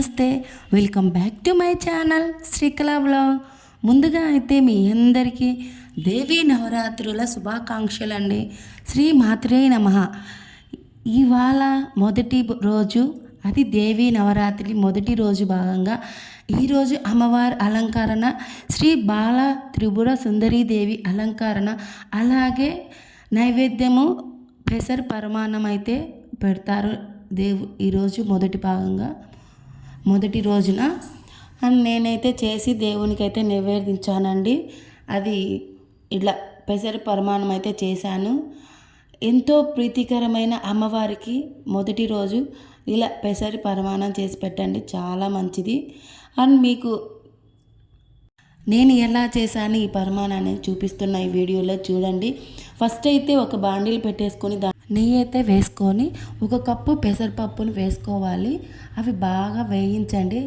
నమస్తే, welcome back to my channel Srikala vlog. ముందుగా అయితే మీ అందరికీ దేవీ నవరాత్రుల శుభాకాంక్షలు అండి. శ్రీ మాత్రే నమః. ఇవాళ మొదటి రోజు, అది దేవీ నవరాత్రి మొదటి రోజు భాగంగా ఈరోజు అమ్మవారి అలంకరణ శ్రీ బాల త్రిపుర సుందరీదేవి అలంకరణ, అలాగే నైవేద్యము పెసర పరమాన్నం అయితే పెడతారు ఈరోజు మొదటి రోజున నేనైతే చేసి దేవునికి అయితే నివేదించానండి. అది ఇట్లా పెసర పరమాన్నం అయితే చేశాను. ఎంతో ప్రీతికరమైన అమ్మవారికి మొదటి రోజు ఇలా పెసర పరమాన్నం చేసి పెట్టండి, చాలా మంచిది. అండ్ మీకు నేను ఎలా చేశాను ఈ పరమాన్నాన్ని చూపిస్తున్న ఈ వీడియోలో చూడండి. ఫస్ట్ అయితే ఒక బాండీలు పెట్టేసుకొని నెయ్యి అయితే వేసుకొని 1 కప్పు పెసరపప్పును వేసుకోవాలి. అవి బాగా వేయించండి.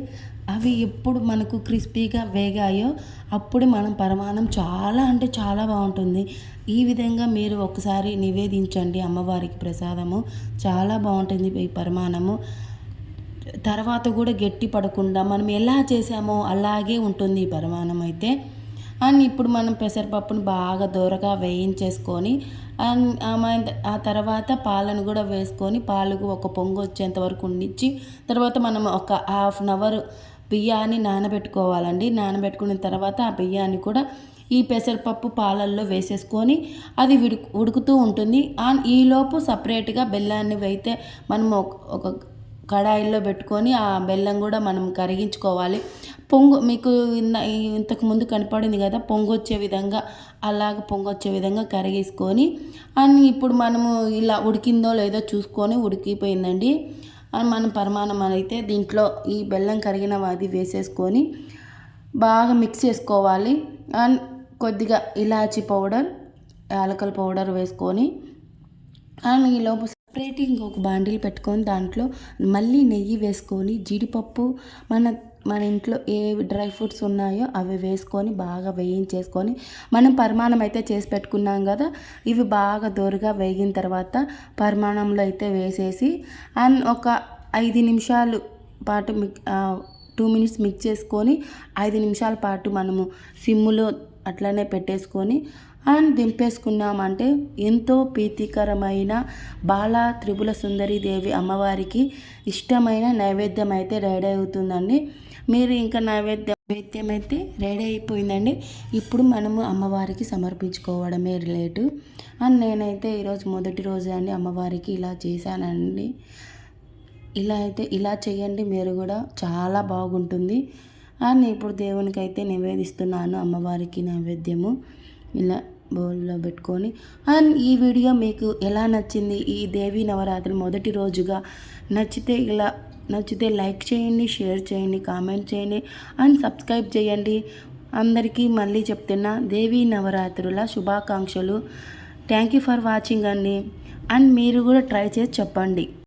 అవి ఎప్పుడు మనకు క్రిస్పీగా వేగాయో అప్పుడు మనం పరమాన్నం చాలా అంటే చాలా బాగుంటుంది. ఈ విధంగా మీరు ఒకసారి నివేదించండి అమ్మవారికి ప్రసాదము, చాలా బాగుంటుంది ఈ పరమాన్నము. తర్వాత కూడా గట్టి పడకుండా మనం ఎలా చేసామో అలాగే ఉంటుంది ఈ పరమాన్నం అయితే. అండ్ ఇప్పుడు మనం పెసరపప్పును బాగా దూరగా వేయించేసుకొని ఆ తర్వాత పాలను కూడా వేసుకొని పాలకు ఒక పొంగు వచ్చేంత వరకు ఉండించి తర్వాత మనం ఒక ½ అన్ అవర్ బియ్యాన్ని నానబెట్టుకోవాలండి. నానబెట్టుకున్న తర్వాత ఆ బియ్యాన్ని కూడా ఈ పెసరపప్పు పాలల్లో వేసేసుకొని అది ఉడుకుతూ ఉంటుంది. ఈలోపు సపరేట్గా బెల్లాన్ని అయితే మనం ఒక కడాయిల్లో పెట్టుకొని ఆ బెల్లం కూడా మనం కరిగించుకోవాలి. పొంగు మీకు ఇంతకు ముందు కనపడింది కదా, పొంగొచ్చే విధంగా, అలాగ పొంగొచ్చే విధంగా కరిగేసుకొని ఇప్పుడు మనము ఇలా ఉడికిందో లేదో చూసుకొని, ఉడికిపోయిందండి మనం పరమాన్నం అయితే దీంట్లో ఈ బెల్లం కరిగిన అది వేసేసుకొని బాగా మిక్స్ చేసుకోవాలి. అండ్ కొద్దిగా ఇలాచీ పౌడర్, యాలకల పౌడర్ వేసుకొని అండ్ ఈలోపు సపరేట్ ఇంకొక బాండీలు పెట్టుకొని దాంట్లో మళ్ళీ నెయ్యి వేసుకొని జీడిపప్పు మన ఇంట్లో ఏ డ్రై ఫ్రూట్స్ ఉన్నాయో అవి వేసుకొని బాగా వేయించేసుకొని మనం పరమాన్నం అయితే చేసి పెట్టుకున్నాం కదా, ఇవి బాగా దోరగా వేగిన తర్వాత పరమాన్నంలో అయితే వేసేసి అండ్ ఒక 5 నిమిషాలు పాటు 2 మినిట్స్ మిక్స్ చేసుకొని 5 నిమిషాల పాటు మనము సిమ్ములో అట్లనే పెట్టేసుకొని అండ్ దింపేసుకున్నామంటే ఎంతో ప్రీతికరమైన బాల త్రిపుర సుందరీదేవి అమ్మవారికి ఇష్టమైన నైవేద్యం అయితే రెడీ అవుతుందండి. మీరు ఇంకా నైవేద్యం అయితే రెడీ అయిపోయిందండి. ఇప్పుడు మనము అమ్మవారికి సమర్పించుకోవడమే లేటు. అండ్ నేనైతే ఈరోజు మొదటి రోజు అండి అమ్మవారికి ఇలా చేశానండి. ఇలా చేయండి మీరు కూడా, చాలా బాగుంటుంది. అండ్ ఇప్పుడు దేవునికి అయితే నివేదిస్తున్నాను అమ్మవారికి నైవేద్యము ఇలా బౌల్లో పెట్టుకొని. అండ్ ఈ వీడియో మీకు ఎలా నచ్చింది, ఈ దేవీ నవరాత్రి మొదటి రోజుగా నచ్చితే లైక్ చేయండి, షేర్ చేయండి, కామెంట్ చేయండి అండ్ సబ్స్క్రైబ్ చేయండి. అందరికీ మళ్ళీ చెప్తున్నా దేవీ నవరాత్రుల శుభాకాంక్షలు. థ్యాంక్ యూ ఫర్ వాచింగ్ అండి. అండ్ మీరు కూడా ట్రై చేసి చెప్పండి.